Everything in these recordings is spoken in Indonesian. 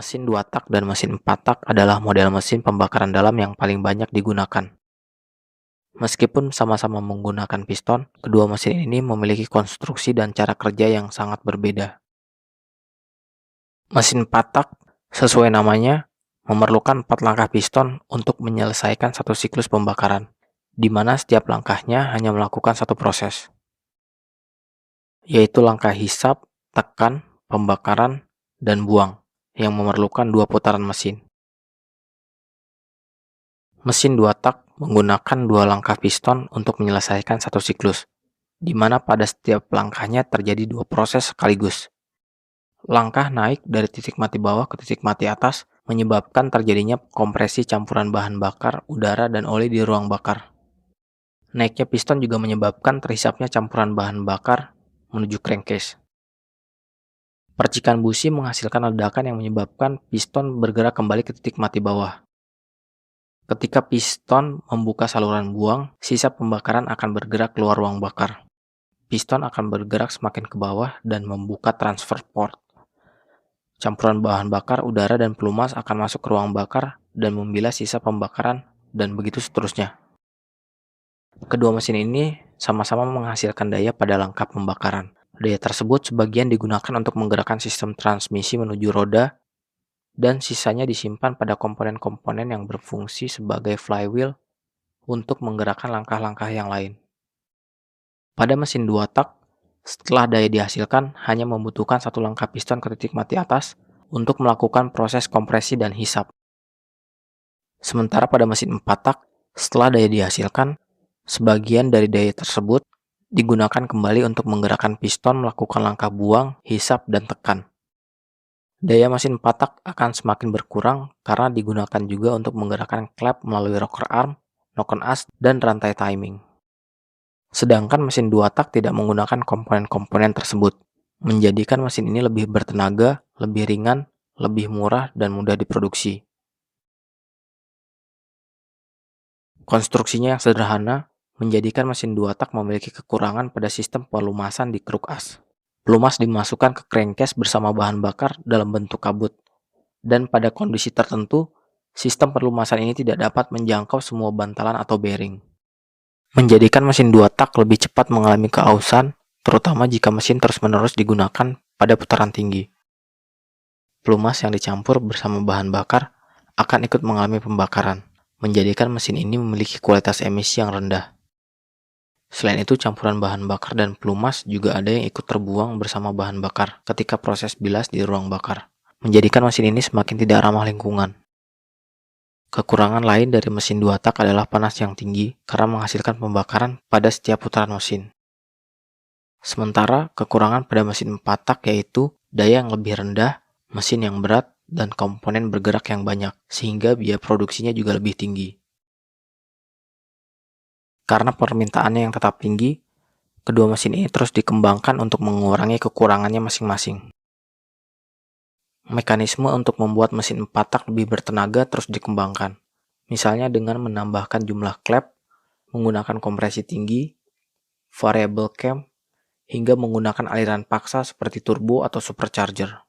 Mesin 2 tak dan mesin 4 tak adalah model mesin pembakaran dalam yang paling banyak digunakan. Meskipun sama-sama menggunakan piston, kedua mesin ini memiliki konstruksi dan cara kerja yang sangat berbeda. Mesin 4 tak, sesuai namanya, memerlukan 4 langkah piston untuk menyelesaikan satu siklus pembakaran, di mana setiap langkahnya hanya melakukan satu proses, yaitu langkah hisap, tekan, pembakaran, dan buang, yang memerlukan 2 putaran mesin. Mesin 2 tak menggunakan 2 langkah piston untuk menyelesaikan satu siklus, di mana pada setiap langkahnya terjadi 2 proses sekaligus. Langkah naik dari titik mati bawah ke titik mati atas menyebabkan terjadinya kompresi campuran bahan bakar, udara, dan oli di ruang bakar. Naiknya piston juga menyebabkan terhisapnya campuran bahan bakar menuju crankcase. Percikan busi menghasilkan ledakan yang menyebabkan piston bergerak kembali ke titik mati bawah. Ketika piston membuka saluran buang, sisa pembakaran akan bergerak keluar ruang bakar. Piston akan bergerak semakin ke bawah dan membuka transfer port. Campuran bahan bakar, udara, dan pelumas akan masuk ke ruang bakar dan membilas sisa pembakaran, dan begitu seterusnya. Kedua mesin ini sama-sama menghasilkan daya pada langkah pembakaran. Daya tersebut sebagian digunakan untuk menggerakkan sistem transmisi menuju roda, dan sisanya disimpan pada komponen-komponen yang berfungsi sebagai flywheel untuk menggerakkan langkah-langkah yang lain. Pada mesin 2 tak, setelah daya dihasilkan hanya membutuhkan satu langkah piston ke titik mati atas untuk melakukan proses kompresi dan hisap. Sementara pada mesin 4 tak, setelah daya dihasilkan, sebagian dari daya tersebut digunakan kembali untuk menggerakkan piston melakukan langkah buang, hisap, dan tekan. Daya mesin 4 tak akan semakin berkurang karena digunakan juga untuk menggerakkan klep melalui rocker arm, knock-on as, dan rantai timing. Sedangkan mesin 2 tak tidak menggunakan komponen-komponen tersebut, menjadikan mesin ini lebih bertenaga, lebih ringan, lebih murah, dan mudah diproduksi. Konstruksinya yang sederhana menjadikan mesin 2 tak memiliki kekurangan pada sistem pelumasan di kruk as. Pelumas dimasukkan ke crankcase bersama bahan bakar dalam bentuk kabut, dan pada kondisi tertentu, sistem pelumasan ini tidak dapat menjangkau semua bantalan atau bearing, menjadikan mesin 2 tak lebih cepat mengalami keausan, terutama jika mesin terus-menerus digunakan pada putaran tinggi. Pelumas yang dicampur bersama bahan bakar akan ikut mengalami pembakaran, menjadikan mesin ini memiliki kualitas emisi yang rendah. Selain itu, campuran bahan bakar dan pelumas juga ada yang ikut terbuang bersama bahan bakar ketika proses bilas di ruang bakar, menjadikan mesin ini semakin tidak ramah lingkungan. Kekurangan lain dari mesin 2 tak adalah panas yang tinggi karena menghasilkan pembakaran pada setiap putaran mesin. Sementara kekurangan pada mesin 4 tak yaitu daya yang lebih rendah, mesin yang berat, dan komponen bergerak yang banyak, sehingga biaya produksinya juga lebih tinggi. Karena permintaannya yang tetap tinggi, kedua mesin ini terus dikembangkan untuk mengurangi kekurangannya masing-masing. Mekanisme untuk membuat mesin 4 tak lebih bertenaga terus dikembangkan, misalnya dengan menambahkan jumlah klep, menggunakan kompresi tinggi, variable cam, hingga menggunakan aliran paksa seperti turbo atau supercharger.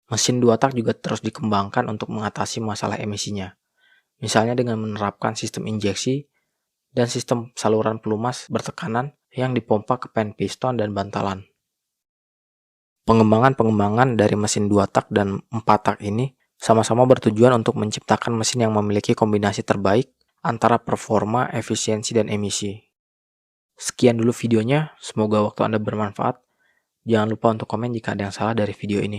Mesin 2 tak juga terus dikembangkan untuk mengatasi masalah emisinya, misalnya dengan menerapkan sistem injeksi dan sistem saluran pelumas bertekanan yang dipompa ke pen piston dan bantalan. Pengembangan-pengembangan dari mesin 2 tak dan 4 tak ini sama-sama bertujuan untuk menciptakan mesin yang memiliki kombinasi terbaik antara performa, efisiensi, dan emisi. Sekian dulu videonya, semoga waktu Anda bermanfaat. Jangan lupa untuk komen jika ada yang salah dari video ini.